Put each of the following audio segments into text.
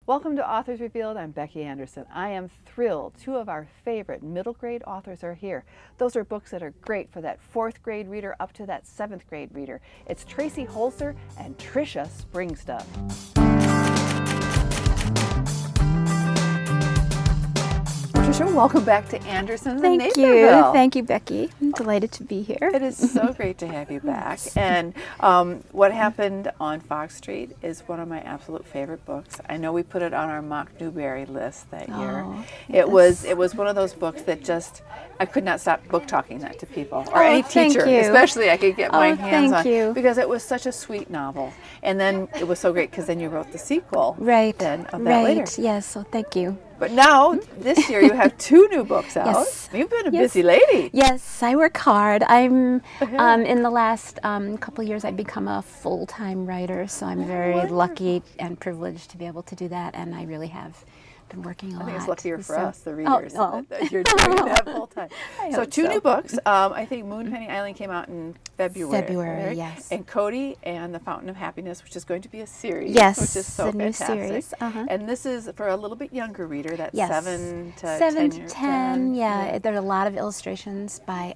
Welcome to Authors Revealed. I'm Becky Anderson. I am thrilled. Two of our favorite middle grade authors are here. Those are books that are great for that 4th grade reader up to that 7th grade reader. It's Tracy Holzer and Tricia Springstubb. Tricia, welcome back to Anderson's in Naperville. Thank you, Becky. I'm delighted to be here. It is so great to have you back. And What Happened on Fox Street is one of my absolute favorite books. I know we put it on our mock Newbery list that year. Yes. It was one of those books that just I could not stop book talking that to people or any thank teacher, you. especially I could get my hands thank on you. because it was such a sweet novel. And then it was so great because then you wrote the sequel. Right. Then of that later. Yes. So thank you. But now this year you have 2 new books out. Yes. You've been a busy lady. Yes, I work hard. I'm in the last couple of years I've become a full-time writer, so I'm very lucky and privileged to be able to do that, and I really have been working a lot. I think it's luckier for us, the Oh, readers, that you're doing that full time. So hope 2 so. new books. I think Moonpenny Island came out in February. February, yes. And Cody and the Fountain of Happiness, which is going to be a series. Yes, which is so the new fantastic. series. And this is for a little bit younger reader. That's Yes. 7 to 7 10. to 10, yeah. There are a lot of illustrations by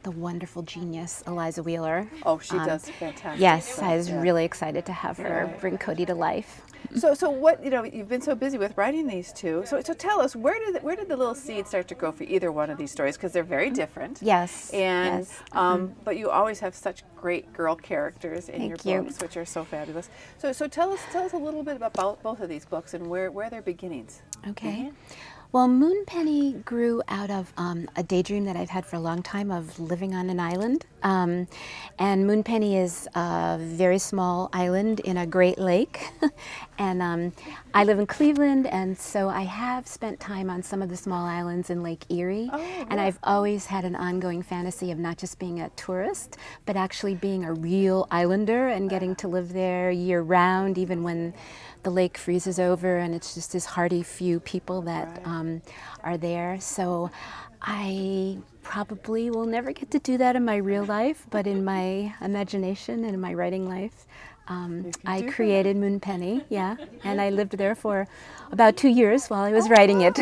the wonderful genius Eliza Wheeler. Oh, she does fantastic. Yes, stuff, I was yeah. really excited to have her bring Cody to life. So what you've been so busy with writing these 2. So tell us where did the little seed start to grow for either one of these stories, because they're very different. Yes. And yes. But you always have such great girl characters in your Thank you. books, which are so fabulous. So tell us a little bit about both of these books and where their beginnings. Okay. Well, Moonpenny grew out of a daydream that I've had for a long time of living on an island. And Moonpenny is a very small island in a great lake. And I live in Cleveland, and so I have spent time on some of the small islands in Lake Erie. And I've always had an ongoing fantasy of not just being a tourist, but actually being a real islander and getting to live there year round, even when the lake freezes over and it's just this hardy few people that are there. So I probably will never get to do that in my real life, but in my imagination and in my writing life, I created Moonpenny, and I lived there for about 2 years while I was writing it.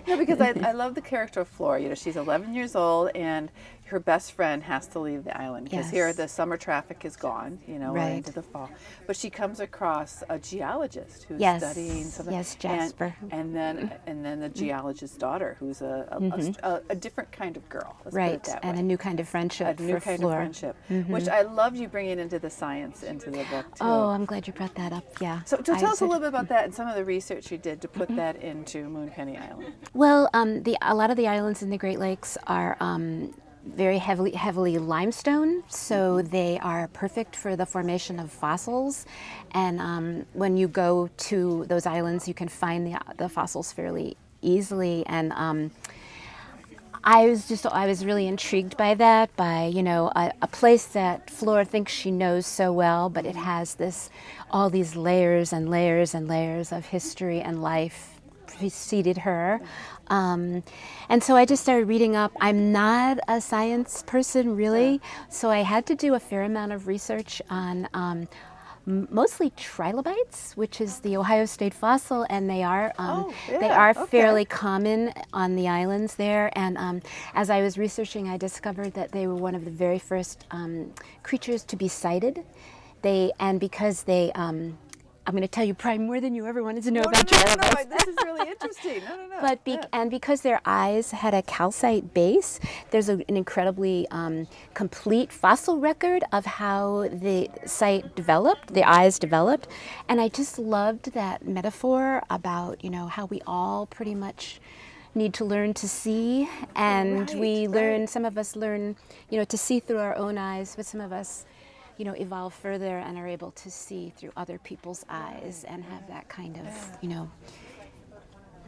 No, because I love the character of Flora. She's 11 years old, and her best friend has to leave the island because here the summer traffic is gone, we're into the fall. But she comes across a geologist who's studying something. Yes, Jasper. And then the geologist's daughter, who's a different kind of girl. Let's put it that way. And a new kind of friendship A new kind of friendship, which I loved you bringing into the science into the book too. Oh, I'm glad you brought that up. Yeah. So tell us a little bit about that and some of the research you did to put that into Moonpenny Island. Well, a lot of the islands in the Great Lakes are very heavily limestone, so they are perfect for the formation of fossils. And when you go to those islands, you can find the fossils fairly easily. And I was really intrigued by that, by a place that Flora thinks she knows so well, but it has all these layers and layers and layers of history and life preceded her. And so I just started reading up. I'm not a science person really, so I had to do a fair amount of research on mostly trilobites, which is the Ohio State fossil, and they are fairly common on the islands there. And as I was researching, I discovered that they were one of the very first creatures to be sighted. Because they I'm going to tell you probably more than you ever wanted to know about trilobites. No, this is really interesting. No. And because their eyes had a calcite base, there's an incredibly complete fossil record of how the eyes developed. And I just loved that metaphor about, how we all pretty much need to learn to see. And some of us learn, to see through our own eyes, but some of us evolve further and are able to see through other people's eyes and have that kind of,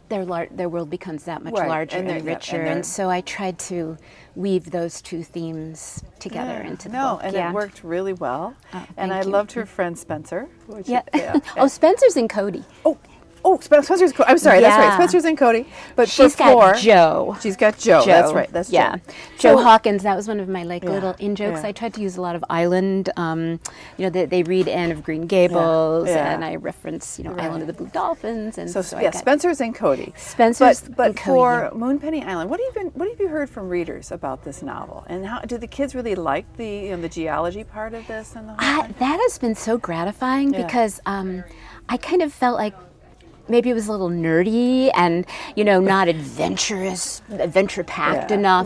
their world becomes that much larger and richer. And so I tried to weave those 2 themes together into the book. And it worked really well. And I loved her friend Spencer. Oh, Spencer's in Cody. Oh, Spencer's. I'm sorry. That's right. Spencer's and Cody. But she's got Joe. She's got Joe. That's right. That's yeah. Joe Hawkins. That was one of my little in jokes. Yeah. I tried to use a lot of island. They read Anne of Green Gables, and I reference Island of the Blue Dolphins, and so I got Spencer's and Cody. Spencer's but and Cody. For Moonpenny Island, what have you heard from readers about this novel? And how do the kids really like the geology part of this and the whole thing? That has been so gratifying because I kind of felt like maybe it was a little nerdy and not adventure packed enough.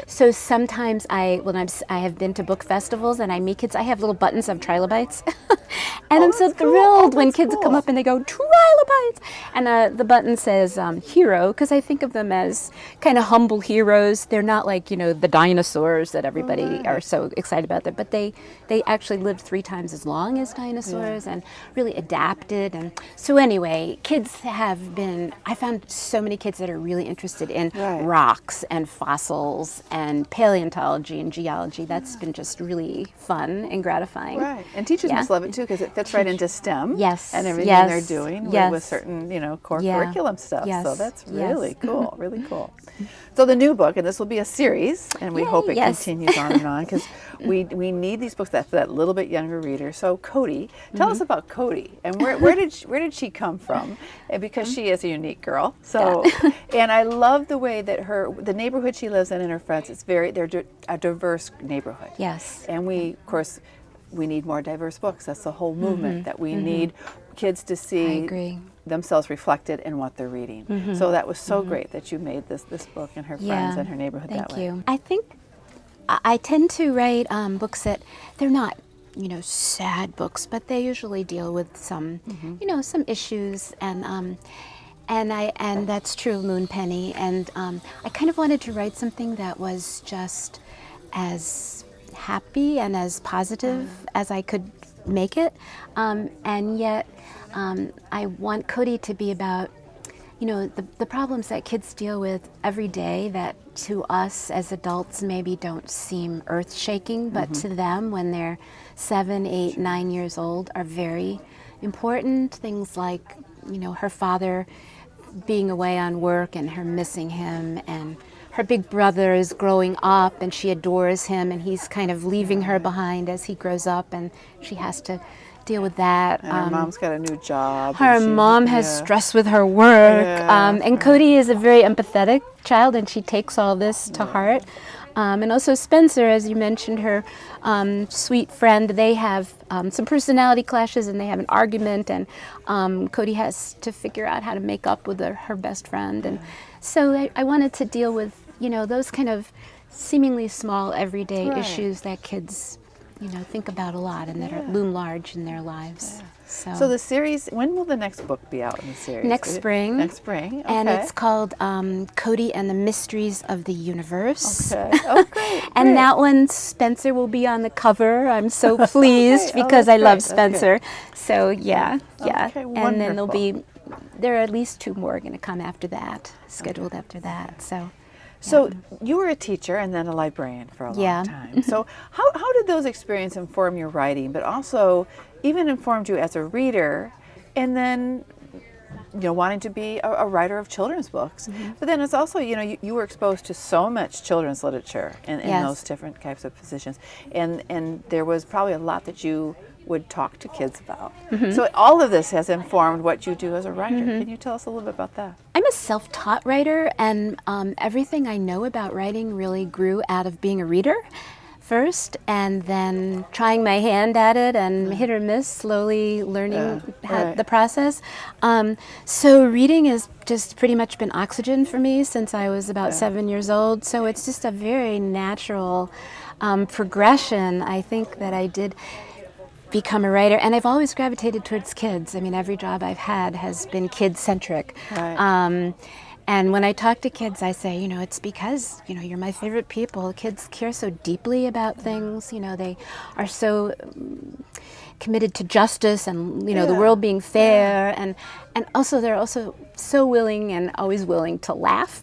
So sometimes I have been to book festivals and I meet kids. I have little buttons of trilobites, and I'm so thrilled when kids come up and they go trilobites, and the button says hero, because I think of them as kind of humble heroes. They're not like the dinosaurs that everybody are so excited about there, but they actually lived 3 times as long as dinosaurs and really adapted. And so anyway, kids I found so many kids that are really interested in rocks and fossils and paleontology and geology. That's been just really fun and gratifying. Right, and teachers must love it too, because it fits right into STEM. Yes, and everything they're doing with certain core curriculum stuff. Yes. So that's really cool, really cool. So the new book, and this will be a series, and we hope it continues on and on, because we need these books for that little bit younger reader. So Cody, tell us about Cody, and where did she come from? And because she is a unique girl. So, and I love the way that the neighborhood she lives in and her friends, they're a diverse neighborhood. Yes. And we need more diverse books. That's the whole movement, that we need kids to see themselves reflected in what they're reading. So that was so great that you made this book and her friends and her neighborhood that way. Thank you. I think I tend to write books that they're not sad books, but they usually deal with some some issues, and that's true of Moonpenny. And I kind of wanted to write something that was just as happy and as positive as I could make it, and yet I want Cody to be about the problems that kids deal with every day that to us as adults maybe don't seem earth-shaking, but to them when they're 7, 8, 9 years old are very important. Things like her father being away on work and her missing him, and her big brother is growing up and she adores him and he's kind of leaving her behind as he grows up, and she has to deal with that. And her mom's got a new job. Her mom has stress with her work. And Cody is a very empathetic child, and she takes all this to heart. And also Spencer, as you mentioned, her sweet friend, they have some personality clashes and they have an argument, and Cody has to figure out how to make up with her best friend. And so I wanted to deal with, those kind of seemingly small everyday issues that kids think about a lot and that loom large in their lives. So the series, when will the next book be out in the series? Next spring. Next spring, okay. And it's called Cody and the Mysteries of the Universe. Okay, oh great. And that one, Spencer will be on the cover. I'm so pleased because I love Spencer. So yeah. Okay, and then there are at least 2 more going to come after that, scheduled after that. So you were a teacher and then a librarian for a long time. So how did those experiences inform your writing, but also even informed you as a reader, and then wanting to be a writer of children's books? But then it's also you were exposed to so much children's literature in those different types of positions, and there was probably a lot that you would talk to kids about. So all of this has informed what you do as a writer. Can you tell us a little bit about that? I'm a self-taught writer, and everything I know about writing really grew out of being a reader first, and then trying my hand at it and hit or miss, slowly learning the process. So reading has just pretty much been oxygen for me since I was about 7 years old. So it's just a very natural progression, I think, that I did become a writer. And I've always gravitated towards kids. I mean, every job I've had has been kid-centric. And when I talk to kids, I say, it's because, you're my favorite people. Kids care so deeply about things. They are so committed to justice and, the world being fair. And also, they're also so willing and always willing to laugh.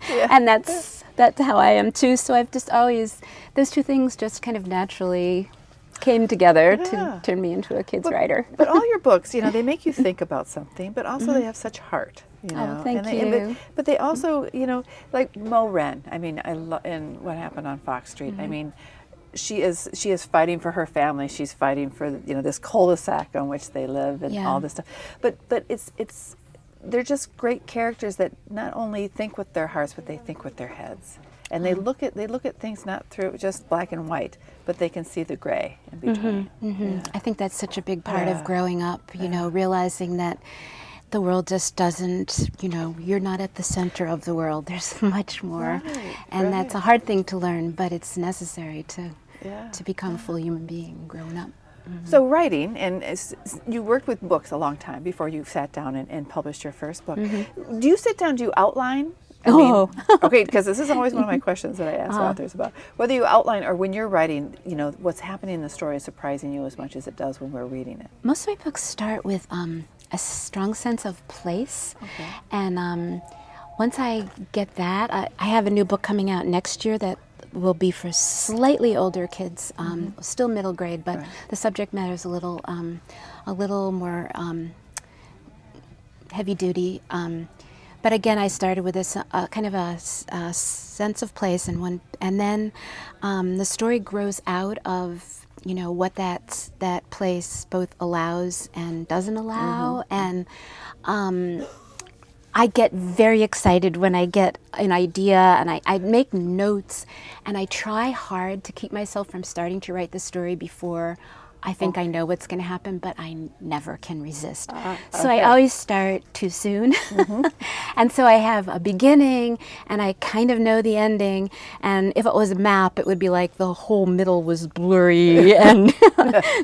And that's how I am too. So I've just always, those 2 things just kind of naturally came together to turn me into a kids writer. But all your books, you know, they make you think about something, but also they have such heart. You know? Oh, thank you. But they also, you know, like Mo Wren. I mean, and What Happened on Fox Street. I mean, she is fighting for her family. She's fighting for, you know, this cul-de-sac on which they live and all this stuff. But they're just great characters that not only think with their hearts, but they think with their heads. And they look at things not through just black and white, but they can see the gray in between. Yeah. I think that's such a big part of growing up, you know, realizing that the world just doesn't, you know, you're not at the center of the world. There's much more. And that's a hard thing to learn, but it's necessary to become a full human being growing up. So writing, and you worked with books a long time before you sat down and published your first book. Do you sit down, do you outline? I mean, okay, because this is always one of my questions that I ask authors about. Whether you outline or when you're writing, you know, what's happening in the story is surprising you as much as it does when we're reading it. Most of my books start with a strong sense of place. And once I get that, I have a new book coming out next year that will be for slightly older kids, still middle grade, but the subject matter is a little more heavy duty. But again, I started with this kind of a sense of place, and then the story grows out of, you know, what that place both allows and doesn't allow, and I get very excited when I get an idea, and I make notes, and I try hard to keep myself from starting to write the story before I think I know what's going to happen, but I never can resist. So I always start too soon. And so I have a beginning, and I kind of know the ending. And if it was a map, it would be like the whole middle was blurry and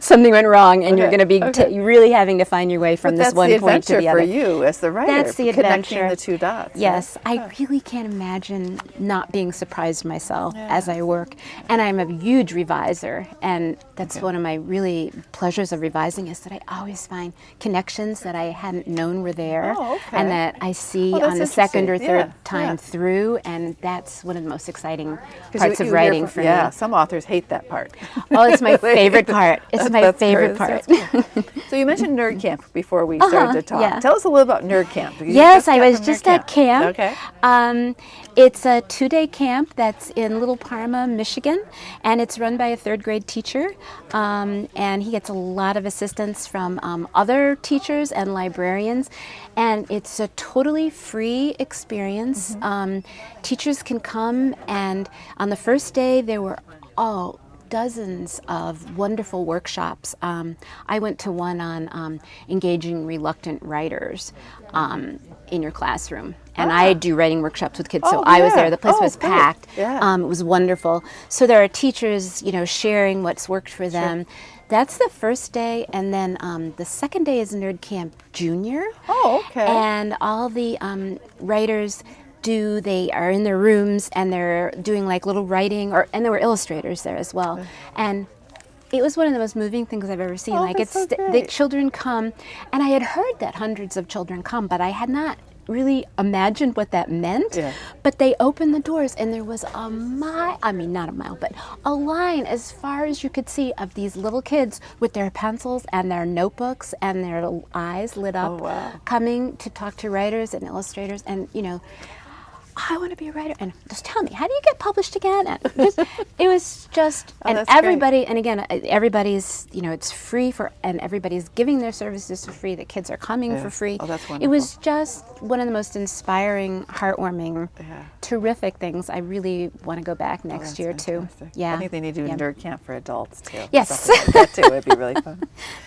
something went wrong, and you're going to be really having to find your way from this one point to the other. That's the adventure for you as the writer. That's the adventure. Connecting the two dots. Yes, I really can't imagine not being surprised myself as I work. And I'm a huge reviser, and that's one of my really pleasures of revising is that I always find connections that I hadn't known were there, and that I see on the second or third time through, and that's one of the most exciting parts of writing for me. Yeah, some authors hate that part. Oh, it's my favorite part. It's my favorite part. So you mentioned Nerd Camp before we started to talk. Yeah. Tell us a little about Nerd Camp. Yes, I was just at camp. Okay. It's a 2-day camp that's in Little Parma, Michigan, and it's run by a third grade teacher, and he gets a lot of assistance from other teachers and librarians, and it's a totally free experience. Teachers can come, and on the first day there were dozens of wonderful workshops. I went to one on engaging reluctant writers in your classroom. And I do writing workshops with kids, so I was there. The place was packed. It was wonderful. So there are teachers, you know, sharing what's worked for them. That's the first day, and then the second day is Nerd Camp Junior. And all the writers they are in their rooms, and they're doing like little writing, and there were illustrators there as well. And it was one of the most moving things I've ever seen. Like the children come, and I had heard that hundreds of children come, but I had not really imagined what that meant. But they opened the doors, and there was a line as far as you could see of these little kids with their pencils and their notebooks and their eyes lit up, coming to talk to writers and illustrators, and you know, I want to be a writer, and just tell me, how do you get published again? And it was just, and everybody, great. And again, everybody's, you know, it's free and everybody's giving their services for free. The kids are coming for free. That's wonderful. It was just one of the most inspiring, heartwarming, terrific things. I really want to go back next year fantastic. Too. I think they need to do a Nerd Camp for adults too. Yes. Like that too. It'd be really fun.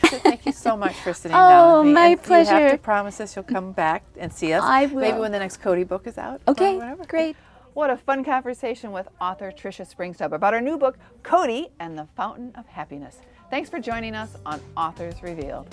So thank you so much for sitting down with me. Oh, my and pleasure. You have to promise us you'll come back and see us. I will. Maybe when the next Cody book is out. Okay. Whatever. Great. What a fun conversation with author Tricia Springstubb about our new book, Cody and the Fountain of Happiness. Thanks for joining us on Authors Revealed.